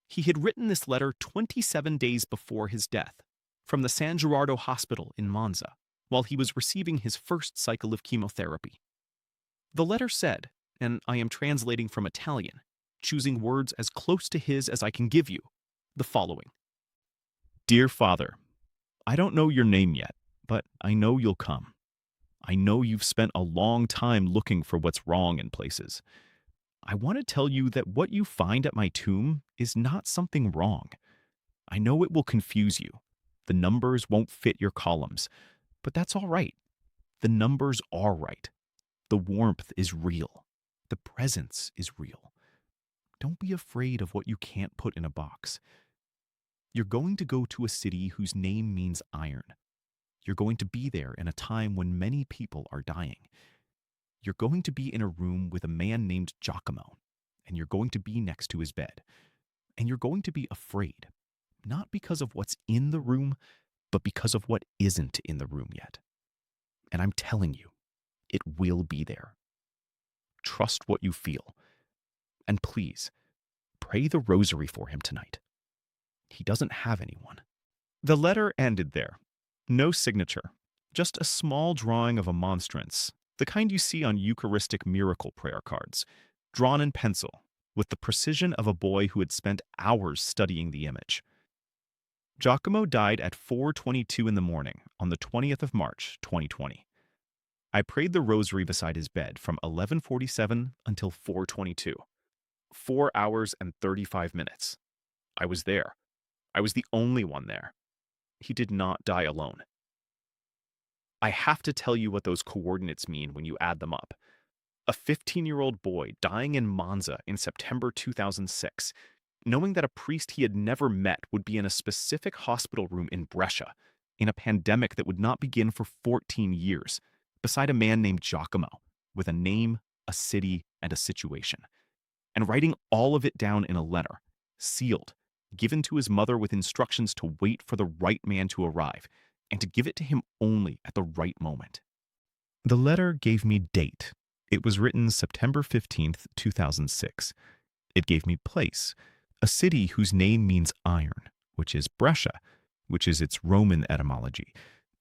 He had written this letter 27 days before his death from the San Gerardo Hospital in Monza while he was receiving his first cycle of chemotherapy. The letter said, and I am translating from Italian, choosing words as close to his as I can give you, the following. Dear Father, I don't know your name yet, but I know you'll come. I know you've spent a long time looking for what's wrong in places. I want to tell you that what you find at my tomb is not something wrong. I know it will confuse you. The numbers won't fit your columns, but that's all right. The numbers are right. The warmth is real. The presence is real. Don't be afraid of what you can't put in a box. You're going to go to a city whose name means iron. You're going to be there in a time when many people are dying. You're going to be in a room with a man named Giacomo, and you're going to be next to his bed. And you're going to be afraid, not because of what's in the room, but because of what isn't in the room yet. And I'm telling you, it will be there. Trust what you feel. And please, pray the rosary for him tonight. He doesn't have anyone. The letter ended there. No signature, just a small drawing of a monstrance, the kind you see on Eucharistic miracle prayer cards, drawn in pencil, with the precision of a boy who had spent hours studying the image. Giacomo died at 4:22 in the morning on the 20th of March, 2020. I prayed the rosary beside his bed from 11:47 until 4:22. 4 hours and 35 minutes. I was there. I was the only one there. He did not die alone. I have to tell you what those coordinates mean when you add them up. A 15-year-old boy dying in Monza in September 2006, knowing that a priest he had never met would be in a specific hospital room in Brescia, in a pandemic that would not begin for 14 years, beside a man named Giacomo, with a name, a city, and a situation. And writing all of it down in a letter, sealed, given to his mother with instructions to wait for the right man to arrive, and to give it to him only at the right moment. The letter gave me date. It was written September 15th, 2006. It gave me place, a city whose name means iron, which is Brescia, which is its Roman etymology,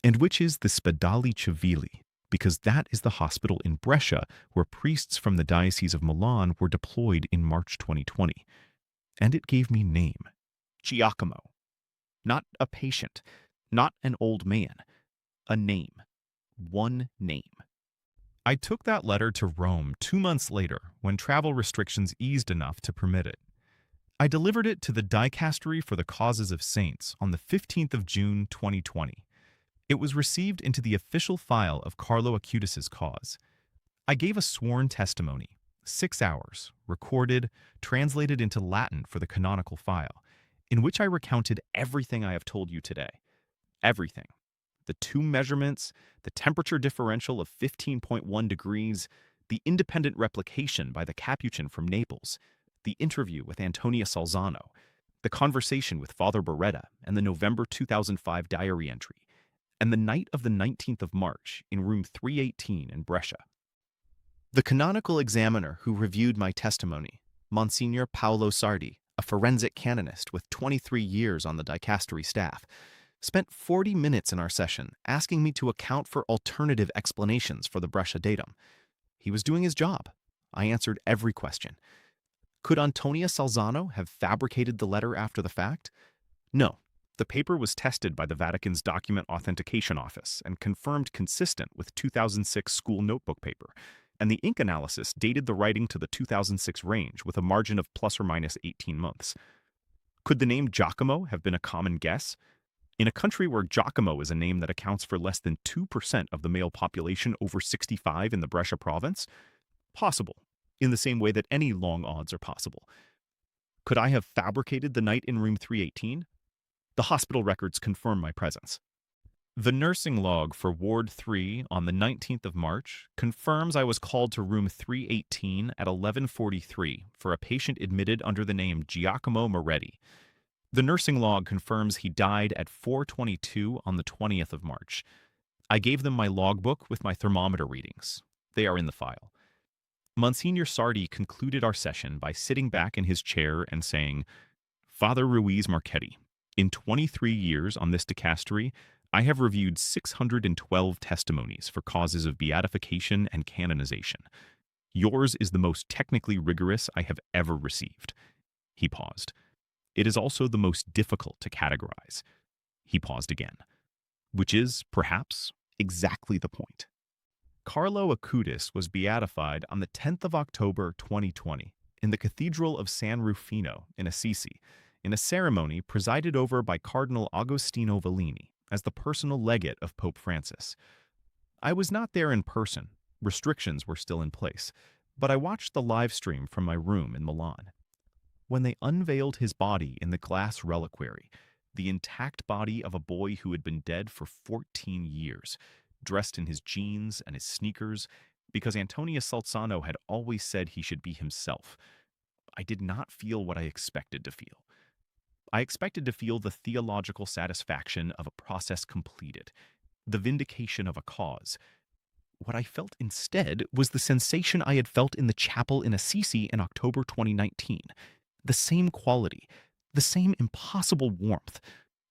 and which is the Spedali Civili, because that is the hospital in Brescia where priests from the Diocese of Milan were deployed in March 2020. And it gave me name, Giacomo. Not a patient, not an old man, a name, one name. I took that letter to Rome 2 months later when travel restrictions eased enough to permit it. I delivered it to the Dicastery for the Causes of Saints on the 15th of June 2020. It was received into the official file of Carlo Acutis' cause. I gave a sworn testimony, 6 hours, recorded, translated into Latin for the canonical file, in which I recounted everything I have told you today. Everything. The tomb measurements, the temperature differential of 15.1 degrees, the independent replication by the Capuchin from Naples, the interview with Antonia Salzano, the conversation with Father Beretta, and the November 2005 diary entry, and the night of the 19th of March in room 318 in Brescia. The canonical examiner who reviewed my testimony, Monsignor Paolo Sardi, a forensic canonist with 23 years on the dicastery staff, spent 40 minutes in our session asking me to account for alternative explanations for the Brescia datum. He was doing his job. I answered every question. Could Antonia Salzano have fabricated the letter after the fact? No. The paper was tested by the Vatican's Document Authentication Office and confirmed consistent with 2006 school notebook paper, and the ink analysis dated the writing to the 2006 range with a margin of plus or minus 18 months. Could the name Giacomo have been a common guess? In a country where Giacomo is a name that accounts for less than 2% of the male population over 65 in the Brescia province? Possible, in the same way that any long odds are possible. Could I have fabricated the night in room 318? The hospital records confirm my presence. The nursing log for Ward 3 on the 19th of March confirms I was called to room 318 at 11:43 for a patient admitted under the name Giacomo Moretti. The nursing log confirms he died at 4:22 on the 20th of March. I gave them my logbook with my thermometer readings. They are in the file. Monsignor Sardi concluded our session by sitting back in his chair and saying, "Father Ruiz Marchetti, in 23 years on this dicastery, I have reviewed 612 testimonies for causes of beatification and canonization. Yours is the most technically rigorous I have ever received." He paused. "It is also the most difficult to categorize." He paused again. Which is, perhaps, exactly the point. Carlo Acutis was beatified on the 10th of October 2020 in the Cathedral of San Rufino in Assisi, in a ceremony presided over by Cardinal Agostino Vellini as the personal legate of Pope Francis. I was not there in person, restrictions were still in place, but I watched the live stream from my room in Milan. When they unveiled his body in the glass reliquary, the intact body of a boy who had been dead for 14 years, dressed in his jeans and his sneakers, because Antonia Salzano had always said he should be himself, I did not feel what I expected to feel. I expected to feel the theological satisfaction of a process completed, the vindication of a cause. What I felt instead was the sensation I had felt in the chapel in Assisi in October 2019. The same quality, the same impossible warmth,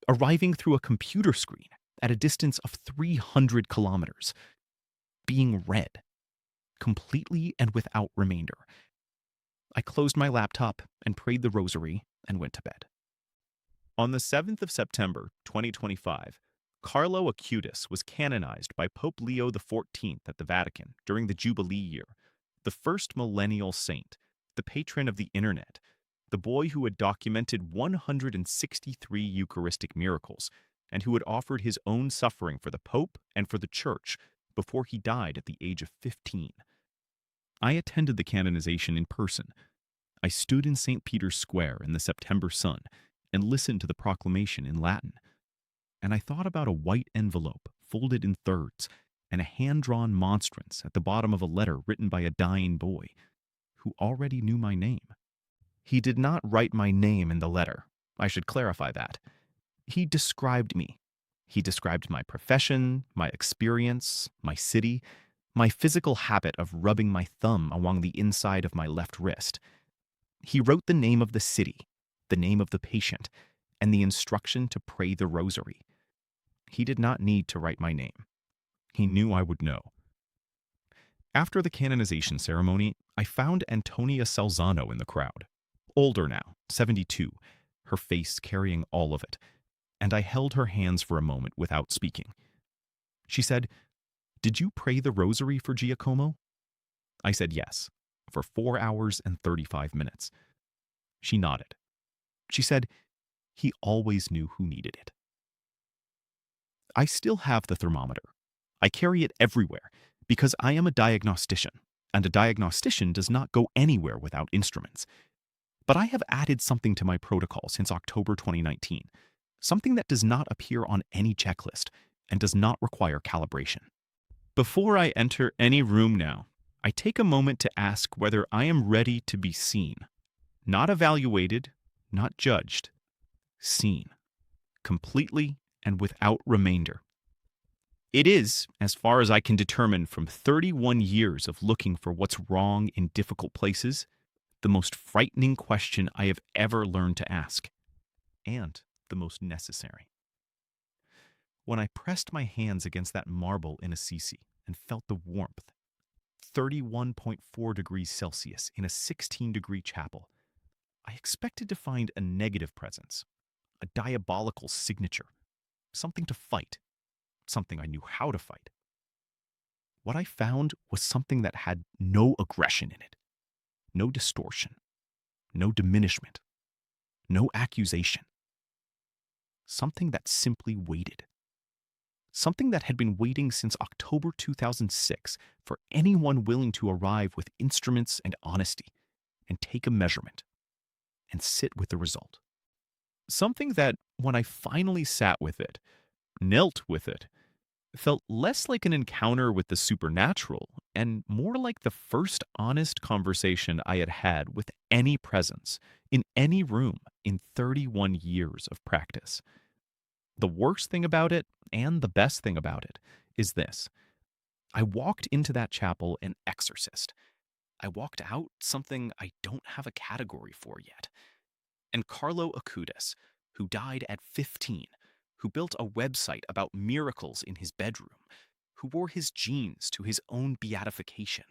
arriving through a computer screen at a distance of 300 kilometers. Being read, completely and without remainder. I closed my laptop and prayed the rosary and went to bed. On the 7th of September, 2025, Carlo Acutis was canonized by Pope Leo XIV at the Vatican during the Jubilee year, the first millennial saint, the patron of the internet, the boy who had documented 163 Eucharistic miracles, and who had offered his own suffering for the Pope and for the Church before he died at the age of 15. I attended the canonization in person. I stood in St. Peter's Square in the September sun and listened to the proclamation in Latin. And I thought about a white envelope folded in thirds and a hand-drawn monstrance at the bottom of a letter written by a dying boy who already knew my name. He did not write my name in the letter. I should clarify that. He described me. He described my profession, my experience, my city, my physical habit of rubbing my thumb along the inside of my left wrist. He wrote the name of the city, the name of the patient, and the instruction to pray the rosary. He did not need to write my name. He knew I would know. After the canonization ceremony, I found Antonia Salzano in the crowd. Older now, 72, her face carrying all of it, and I held her hands for a moment without speaking. She said, "Did you pray the rosary for Giacomo?" I said yes, for 4 hours and 35 minutes. She nodded. She said, "He always knew who needed it." I still have the thermometer. I carry it everywhere because I am a diagnostician, and a diagnostician does not go anywhere without instruments. But I have added something to my protocol since October 2019, something that does not appear on any checklist, and does not require calibration. Before I enter any room now, I take a moment to ask whether I am ready to be seen. Not evaluated, not judged. Seen. Completely and without remainder. It is, as far as I can determine from 31 years of looking for what's wrong in difficult places, the most frightening question I have ever learned to ask, and the most necessary. When I pressed my hands against that marble in Assisi and felt the warmth, 31.4 degrees Celsius in a 16-degree chapel, I expected to find a negative presence, a diabolical signature, something to fight, something I knew how to fight. What I found was something that had no aggression in it, no distortion, no diminishment, no accusation. Something that simply waited. Something that had been waiting since October 2006 for anyone willing to arrive with instruments and honesty and take a measurement and sit with the result. Something that, when I finally sat with it, knelt with it, felt less like an encounter with the supernatural and more like the first honest conversation I had had with any presence in any room in 31 years of practice. The worst thing about it, and the best thing about it, is this. I walked into that chapel an exorcist. I walked out something I don't have a category for yet. And Carlo Acutis, who died at 15, who built a website about miracles in his bedroom, who wore his jeans to his own beatification.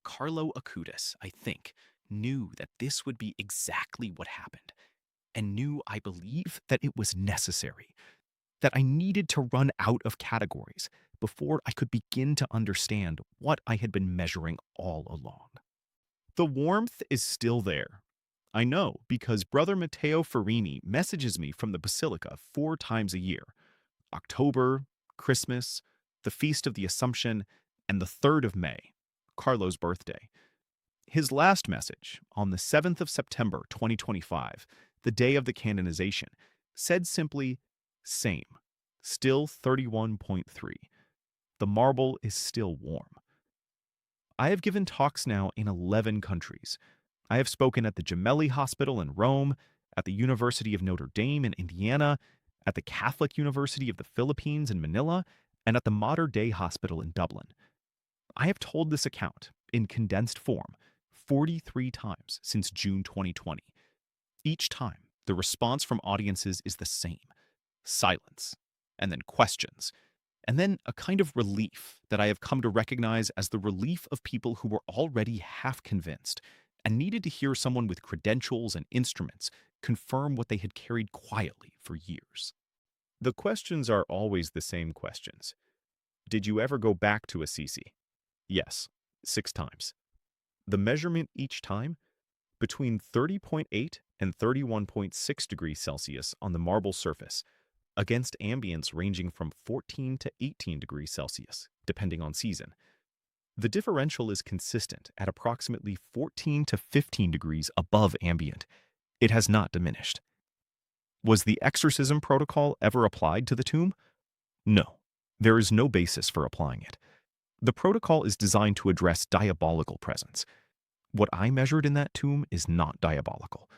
Carlo Acutis, I think, knew that this would be exactly what happened, and knew, I believe, that it was necessary, that I needed to run out of categories before I could begin to understand what I had been measuring all along. The warmth is still there. I know because Brother Matteo Farini messages me from the Basilica 4 times a year: October, Christmas, the Feast of the Assumption, and the 3rd of May, Carlo's birthday. His last message, on the 7th of September 2025, the day of the canonization, said simply, same, still 31.3. The marble is still warm. I have given talks now in 11 countries. I have spoken at the Gemelli Hospital in Rome, at the University of Notre Dame in Indiana, at the Catholic University of the Philippines in Manila, and at the Mater Dei Hospital in Dublin. I have told this account, in condensed form, 43 times since June 2020. Each time, the response from audiences is the same: silence, and then questions, and then a kind of relief that I have come to recognize as the relief of people who were already half convinced and needed to hear someone with credentials and instruments confirm what they had carried quietly for years. The questions are always the same questions. Did you ever go back to Assisi? Yes, 6 times. The measurement each time? Between 30.8 and 31.6 degrees Celsius on the marble surface, against ambience ranging from 14 to 18 degrees Celsius, depending on season. The differential is consistent at approximately 14 to 15 degrees above ambient. It has not diminished. Was the exorcism protocol ever applied to the tomb? No, there is no basis for applying it. The protocol is designed to address diabolical presence. What I measured in that tomb is not diabolical.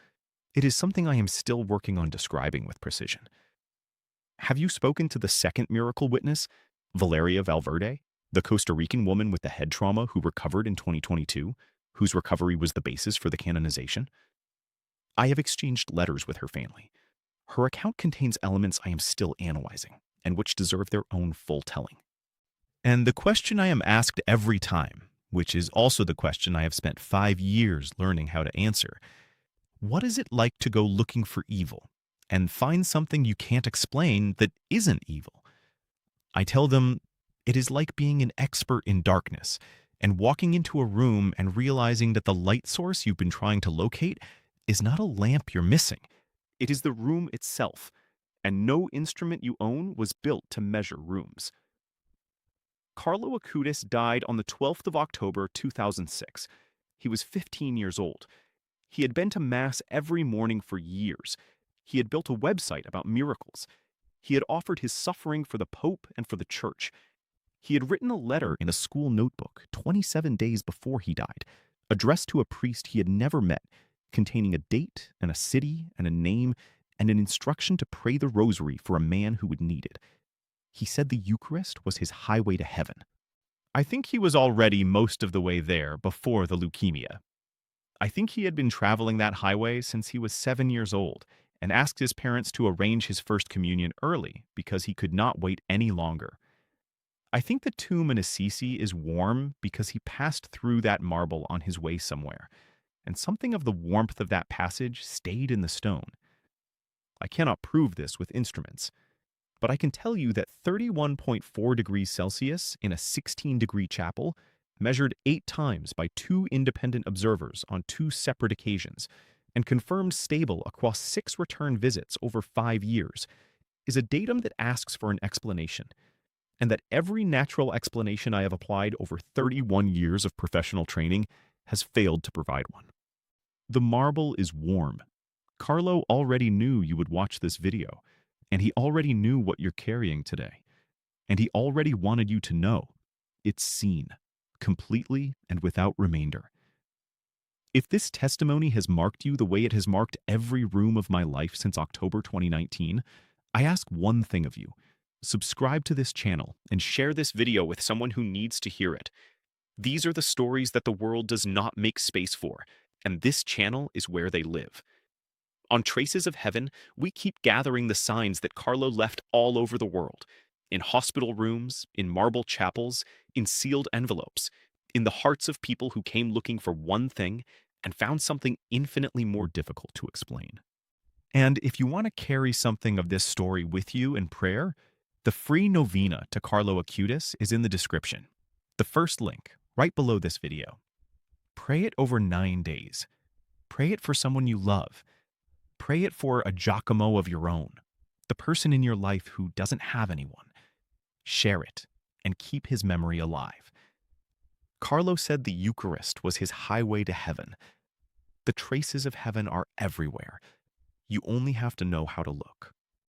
It is something I am still working on describing with precision. Have you spoken to the second miracle witness, Valeria Valverde, the Costa Rican woman with the head trauma who recovered in 2022, whose recovery was the basis for the canonization? I have exchanged letters with her family. Her account contains elements I am still analyzing, and which deserve their own full telling. And the question I am asked every time, which is also the question I have spent 5 years learning how to answer: what is it like to go looking for evil and find something you can't explain that isn't evil? I tell them it is like being an expert in darkness and walking into a room and realizing that the light source you've been trying to locate is not a lamp you're missing. It is the room itself, and no instrument you own was built to measure rooms. Carlo Acutis died on the 12th of October 2006. He was 15 years old. He had been to Mass every morning for years. He had built a website about miracles. He had offered his suffering for the Pope and for the Church. He had written a letter in a school notebook 27 days before he died, addressed to a priest he had never met, containing a date and a city and a name and an instruction to pray the rosary for a man who would need it. He said the Eucharist was his highway to heaven. I think he was already most of the way there before the leukemia. I think he had been traveling that highway since he was 7 years old and asked his parents to arrange his first communion early because he could not wait any longer. I think the tomb in Assisi is warm because he passed through that marble on his way somewhere, and something of the warmth of that passage stayed in the stone. I cannot prove this with instruments, but I can tell you that 31.4 degrees Celsius in a 16-degree chapel, measured 8 times by 2 independent observers on 2 separate occasions, and confirmed stable across 6 return visits over 5 years, is a datum that asks for an explanation, and that every natural explanation I have applied over 31 years of professional training has failed to provide one. The marble is warm. Carlo already knew you would watch this video, and he already knew what you're carrying today. And he already wanted you to know it's seen, completely and without remainder. If this testimony has marked you the way it has marked every room of my life since October 2019, I ask one thing of you. Subscribe to this channel and share this video with someone who needs to hear it. These are the stories that the world does not make space for, and this channel is where they live. On Traces of Heaven, we keep gathering the signs that Carlo left all over the world, in hospital rooms, in marble chapels, in sealed envelopes, in the hearts of people who came looking for one thing and found something infinitely more difficult to explain. And if you want to carry something of this story with you in prayer, the free novena to Carlo Acutis is in the description. The first link, right below this video. Pray it over 9 days. Pray it for someone you love. Pray it for a Giacomo of your own, the person in your life who doesn't have anyone. Share it and keep his memory alive. Carlo said the Eucharist was his highway to heaven. The traces of heaven are everywhere. You only have to know how to look.